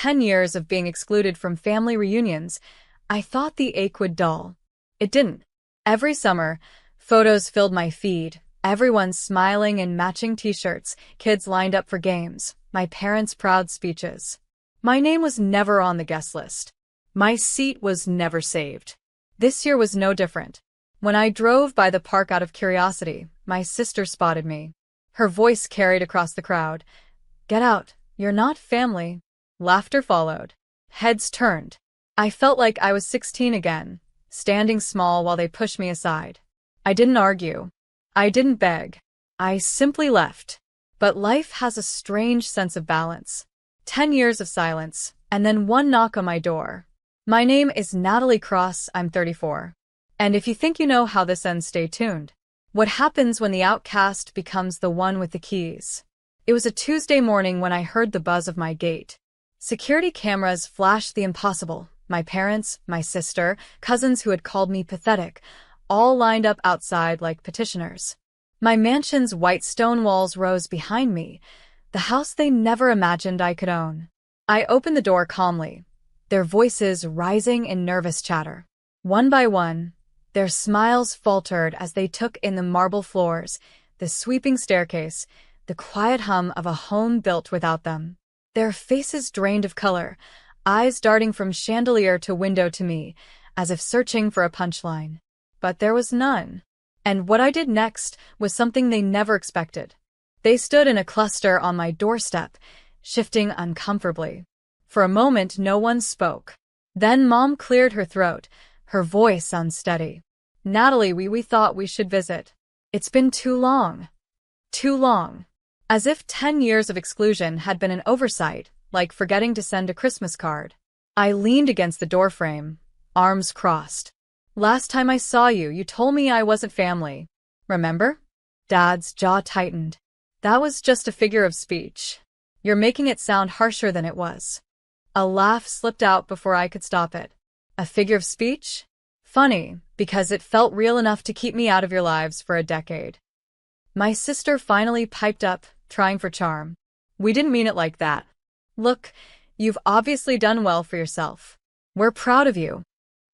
10 years of being excluded from family reunions, I thought the ache would dull. It didn't. Every summer, photos filled my feed, everyone smiling in matching t-shirts, kids lined up for games, my parents' proud speeches. My name was never on the guest list. My seat was never saved. This year was no different. When I drove by the park out of curiosity, my sister spotted me. Her voice carried across the crowd. "Get out, you're not family." Laughter followed. Heads turned. I felt like I was 16 again, standing small while they pushed me aside. I didn't argue. I didn't beg. I simply left. But life has a strange sense of balance. 10 years of silence, and then one knock on my door. My name is Natalie Cross, I'm 34. And if you think you know how this ends, stay tuned. What happens when the outcast becomes the one with the keys? It was a Tuesday morning when I heard the buzz of my gate. Security cameras flashed the impossible. My parents, my sister, cousins who had called me pathetic, all lined up outside like petitioners. My mansion's white stone walls rose behind me, the house they never imagined I could own. I opened the door calmly, their voices rising in nervous chatter. One by one, their smiles faltered as they took in the marble floors, the sweeping staircase, the quiet hum of a home built without them. Their faces drained of color, eyes darting from chandelier to window to me, as if searching for a punchline. But there was none. And what I did next was something they never expected. They stood in a cluster on my doorstep, shifting uncomfortably. For a moment, no one spoke. Then Mom cleared her throat, her voice unsteady. "Natalie, we thought we should visit. It's been too long." Too long. As if 10 years of exclusion had been an oversight, like forgetting to send a Christmas card. I leaned against the doorframe, arms crossed. "Last time I saw you, you told me I wasn't family. Remember?" Dad's jaw tightened. "That was just a figure of speech. You're making it sound harsher than it was." A laugh slipped out before I could stop it. "A figure of speech? Funny, because it felt real enough to keep me out of your lives for a decade." My sister finally piped up, trying for charm. "We didn't mean it like that. Look, you've obviously done well for yourself. We're proud of you."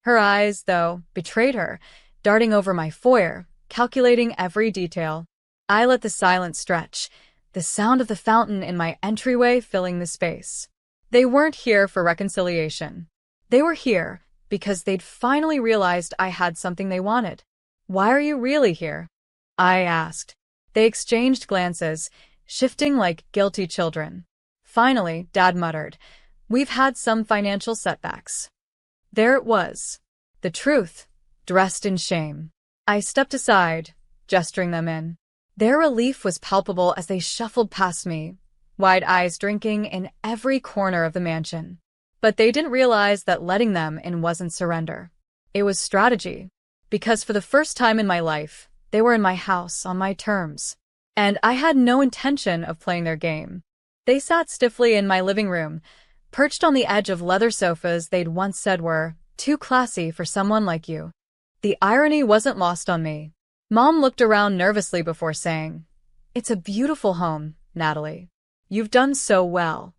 Her eyes, though, betrayed her, darting over my foyer, calculating every detail. I let the silence stretch, the sound of the fountain in my entryway filling the space. They weren't here for reconciliation. They were here because they'd finally realized I had something they wanted. "Why are you really here?" I asked. They exchanged glances, shifting like guilty children. Finally, Dad muttered, "We've had some financial setbacks." There it was. The truth, dressed in shame. I stepped aside, gesturing them in. Their relief was palpable as they shuffled past me, wide eyes drinking in every corner of the mansion. But they didn't realize that letting them in wasn't surrender. It was strategy. Because for the first time in my life, they were in my house on my terms. And I had no intention of playing their game. They sat stiffly in my living room, perched on the edge of leather sofas they'd once said were too classy for someone like you. The irony wasn't lost on me. Mom looked around nervously before saying, "It's a beautiful home, Natalie. You've done so well."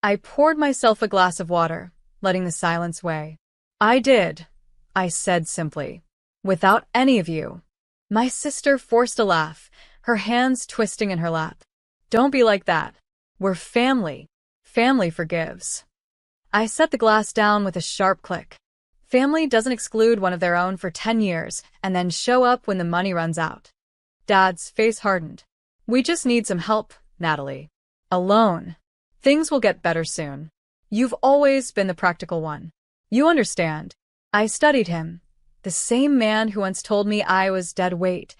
I poured myself a glass of water, letting the silence weigh. "I did," I said simply. "Without any of you." My sister forced a laugh, her hands twisting in her lap. "Don't be like that. We're family. Family forgives." I set the glass down with a sharp click. Family doesn't exclude one of their own for 10 years and then show up when the money runs out. Dad's face hardened. "We just need some help, Natalie. Alone. Things will get better soon. You've always been the practical one. You understand." I studied him. The same man who once told me I was dead weight.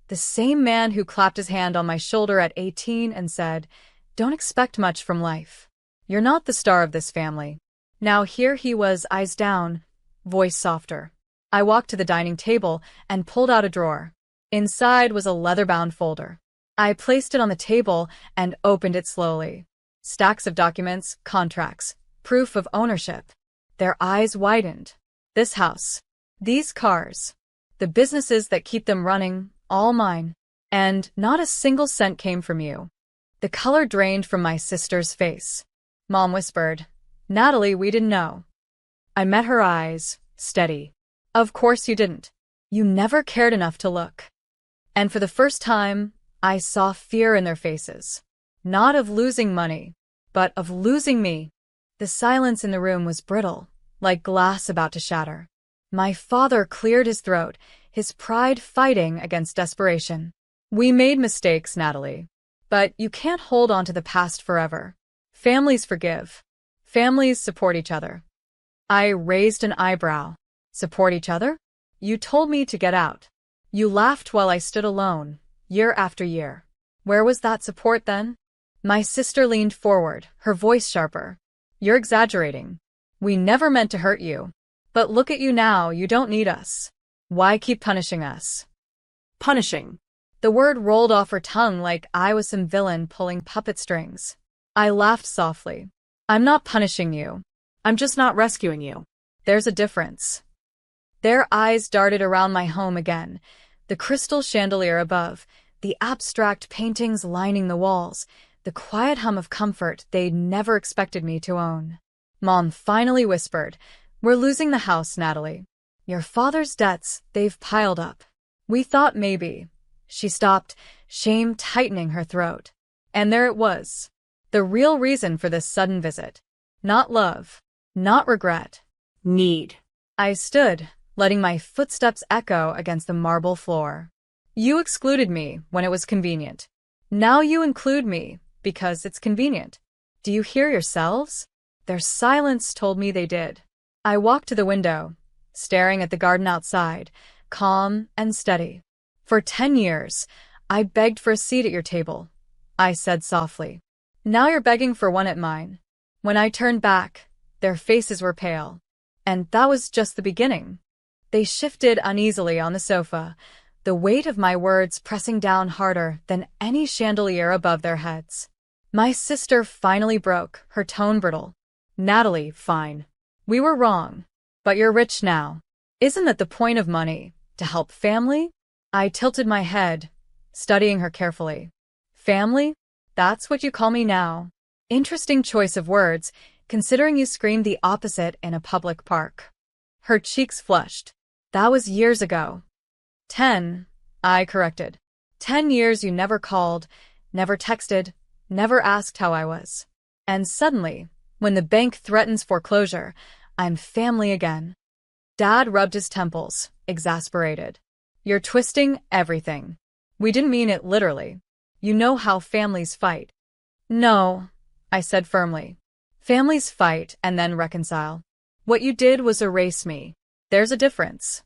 The same man who clapped his hand on my shoulder at 18 and said, "Don't expect much from life. You're not the star of this family." Now here he was, eyes down, voice softer. I walked to the dining table and pulled out a drawer. Inside was a leather-bound folder. I placed it on the table and opened it slowly. Stacks of documents, contracts, proof of ownership. Their eyes widened. This house. These cars. The businesses that keep them running, all mine. And not a single cent came from you. The color drained from my sister's face. Mom whispered, Natalie, we didn't know. I met her eyes, steady. Of course you didn't. You never cared enough to look. And for the first time, I saw fear in their faces. Not of losing money, but of losing me. The silence in the room was brittle, like glass about to shatter. My father cleared his throat, his pride fighting against desperation. We made mistakes, Natalie. But you can't hold on to the past forever. Families forgive. Families support each other. I raised an eyebrow. Support each other? You told me to get out. You laughed while I stood alone, year after year. Where was that support then? My sister leaned forward, her voice sharper. You're exaggerating. We never meant to hurt you. But look at you now, you don't need us. Why keep punishing us? Punishing. The word rolled off her tongue like I was some villain pulling puppet strings. I laughed softly. I'm not punishing you. I'm just not rescuing you. There's a difference. Their eyes darted around my home again. The crystal chandelier above, the abstract paintings lining the walls, the quiet hum of comfort they'd never expected me to own. Mom finally whispered, "We're losing the house, Natalie. Your father's debts, they've piled up. We thought maybe." She stopped, shame tightening her throat. And there it was. The real reason for this sudden visit. Not love. Not regret. Need. I stood, letting my footsteps echo against the marble floor. You excluded me when it was convenient. Now you include me because it's convenient. Do you hear yourselves? Their silence told me they did. I walked to the window, staring at the garden outside, calm and steady. For 10 years, I begged for a seat at your table, I said softly. Now you're begging for one at mine. When I turned back, their faces were pale. And that was just the beginning. They shifted uneasily on the sofa, the weight of my words pressing down harder than any chandelier above their heads. My sister finally broke, her tone brittle. Natalie, fine. We were wrong. But you're rich now. Isn't that the point of money? To help family? I tilted my head, studying her carefully. Family? That's what you call me now. Interesting choice of words, considering you screamed the opposite in a public park. Her cheeks flushed. That was years ago. 10, I corrected. 10 years you never called, never texted, never asked how I was. And suddenly, when the bank threatens foreclosure, I'm family again. Dad rubbed his temples, exasperated. You're twisting everything. We didn't mean it literally. You know how families fight. No, I said firmly. Families fight and then reconcile. What you did was erase me. There's a difference.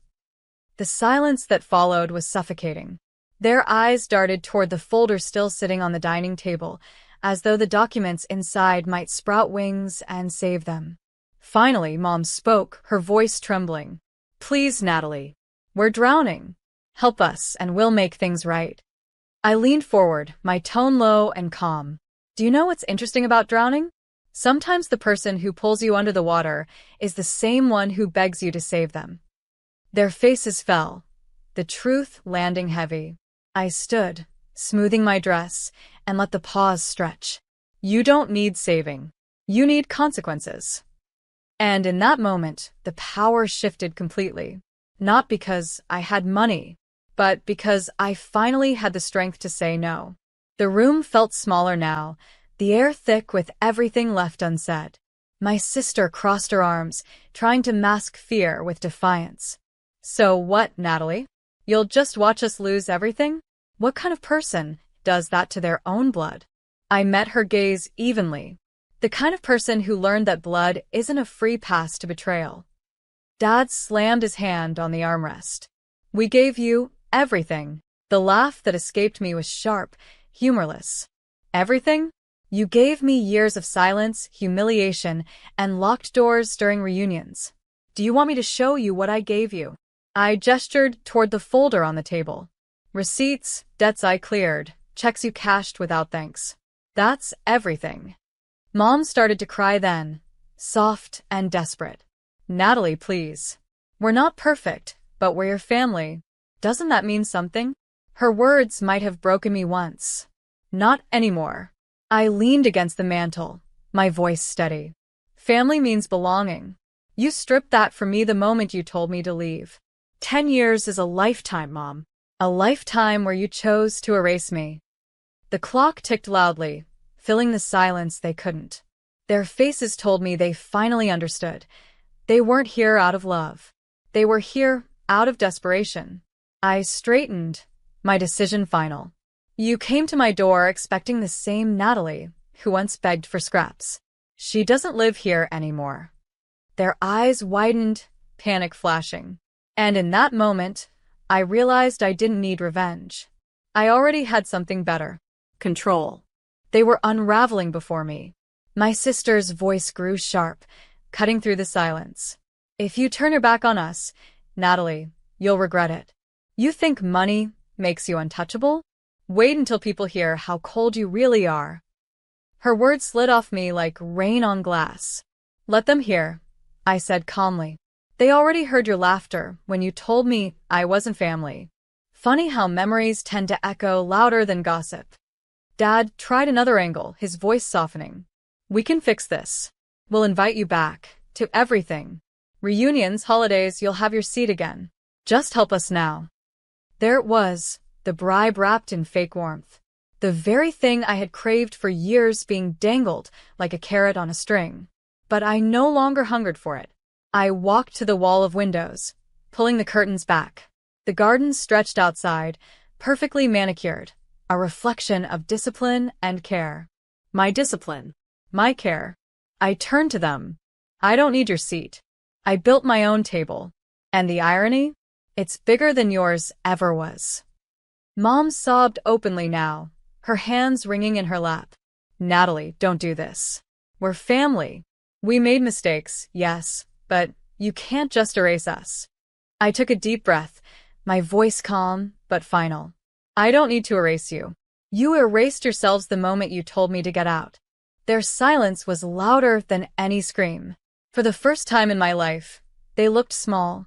The silence that followed was suffocating. Their eyes darted toward the folder still sitting on the dining table, as though the documents inside might sprout wings and save them. Finally, Mom spoke, her voice trembling. Please, Natalie. We're drowning. Help us, and we'll make things right. I leaned forward, my tone low and calm. Do you know what's interesting about drowning? Sometimes the person who pulls you under the water is the same one who begs you to save them. Their faces fell, the truth landing heavy. I stood, smoothing my dress, and let the pause stretch. You don't need saving. You need consequences. And in that moment, the power shifted completely. Not because I had money, but because I finally had the strength to say no. The room felt smaller now, the air thick with everything left unsaid. My sister crossed her arms, trying to mask fear with defiance. So what, Natalie? You'll just watch us lose everything? What kind of person does that to their own blood? I met her gaze evenly. The kind of person who learned that blood isn't a free pass to betrayal. Dad slammed his hand on the armrest. We gave you everything. The laugh that escaped me was sharp, humorless. Everything? You gave me years of silence, humiliation, and locked doors during reunions. Do you want me to show you what I gave you? I gestured toward the folder on the table. Receipts, debts I cleared, checks you cashed without thanks. That's everything. Mom started to cry then, soft and desperate. Natalie, please. We're not perfect, but we're your family. Doesn't that mean something? Her words might have broken me once. Not anymore. I leaned against the mantel, my voice steady. Family means belonging. You stripped that from me the moment you told me to leave. 10 years is a lifetime, Mom. A lifetime where you chose to erase me. The clock ticked loudly, filling the silence they couldn't. Their faces told me they finally understood. They weren't here out of love. They were here out of desperation. I straightened, my decision final. You came to my door expecting the same Natalie, who once begged for scraps. She doesn't live here anymore. Their eyes widened, panic flashing. And in that moment, I realized I didn't need revenge. I already had something better. Control. They were unraveling before me. My sister's voice grew sharp, cutting through the silence. If you turn your back on us, Natalie, you'll regret it. You think money makes you untouchable? Wait until people hear how cold you really are. Her words slid off me like rain on glass. Let them hear, I said calmly. They already heard your laughter when you told me I wasn't family. Funny how memories tend to echo louder than gossip. Dad tried another angle, his voice softening. We can fix this. We'll invite you back to everything. Reunions, holidays, you'll have your seat again. Just help us now. There it was, the bribe wrapped in fake warmth. The very thing I had craved for years being dangled like a carrot on a string. But I no longer hungered for it. I walked to the wall of windows, pulling the curtains back. The garden stretched outside, perfectly manicured, a reflection of discipline and care. My discipline. My care. I turned to them. I don't need your seat. I built my own table. And the irony? It's bigger than yours ever was. Mom sobbed openly now, her hands wringing in her lap. Natalie, don't do this. We're family. We made mistakes, yes, but you can't just erase us. I took a deep breath, my voice calm but final. I don't need to erase you. You erased yourselves the moment you told me to get out. Their silence was louder than any scream. For the first time in my life, they looked small,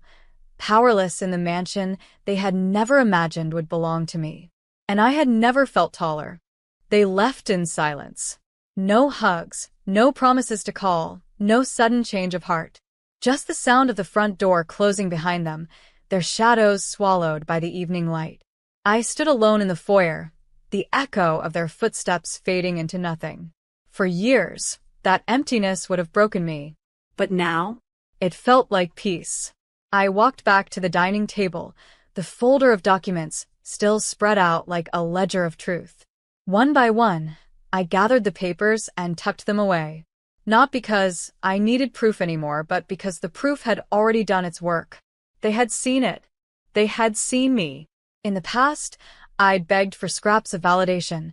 powerless in the mansion they had never imagined would belong to me. And I had never felt taller. They left in silence. No hugs, no promises to call, no sudden change of heart. Just the sound of the front door closing behind them, their shadows swallowed by the evening light. I stood alone in the foyer, the echo of their footsteps fading into nothing. For years, that emptiness would have broken me. But now? It felt like peace. I walked back to the dining table, the folder of documents still spread out like a ledger of truth. One by one, I gathered the papers and tucked them away. Not because I needed proof anymore, but because the proof had already done its work. They had seen it. They had seen me. In the past, I'd begged for scraps of validation,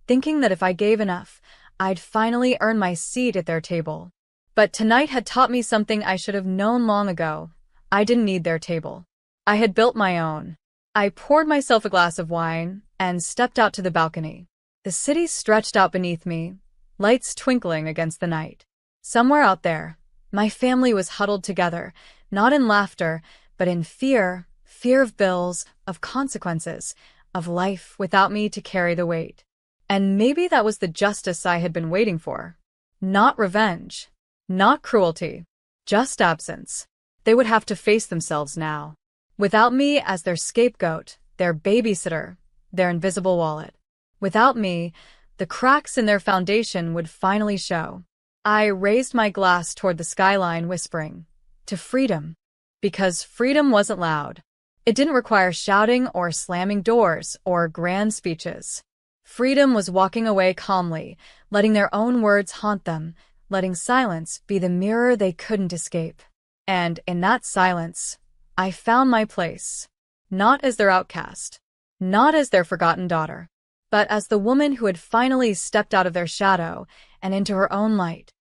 thinking that if I gave enough, I'd finally earn my seat at their table. But tonight had taught me something I should have known long ago. I didn't need their table. I had built my own. I poured myself a glass of wine and stepped out to the balcony. The city stretched out beneath me, lights twinkling against the night. Somewhere out there, my family was huddled together, not in laughter, but in fear of bills, of consequences, of life without me to carry the weight. And maybe that was the justice I had been waiting for. Not revenge, not cruelty, just absence. They would have to face themselves now. Without me as their scapegoat, their babysitter, their invisible wallet. Without me, the cracks in their foundation would finally show. I raised my glass toward the skyline, whispering, to freedom. Because freedom wasn't loud. It didn't require shouting or slamming doors or grand speeches. Freedom was walking away calmly, letting their own words haunt them, letting silence be the mirror they couldn't escape. And in that silence, I found my place. Not as their outcast, not as their forgotten daughter, but as the woman who had finally stepped out of their shadow and into her own light.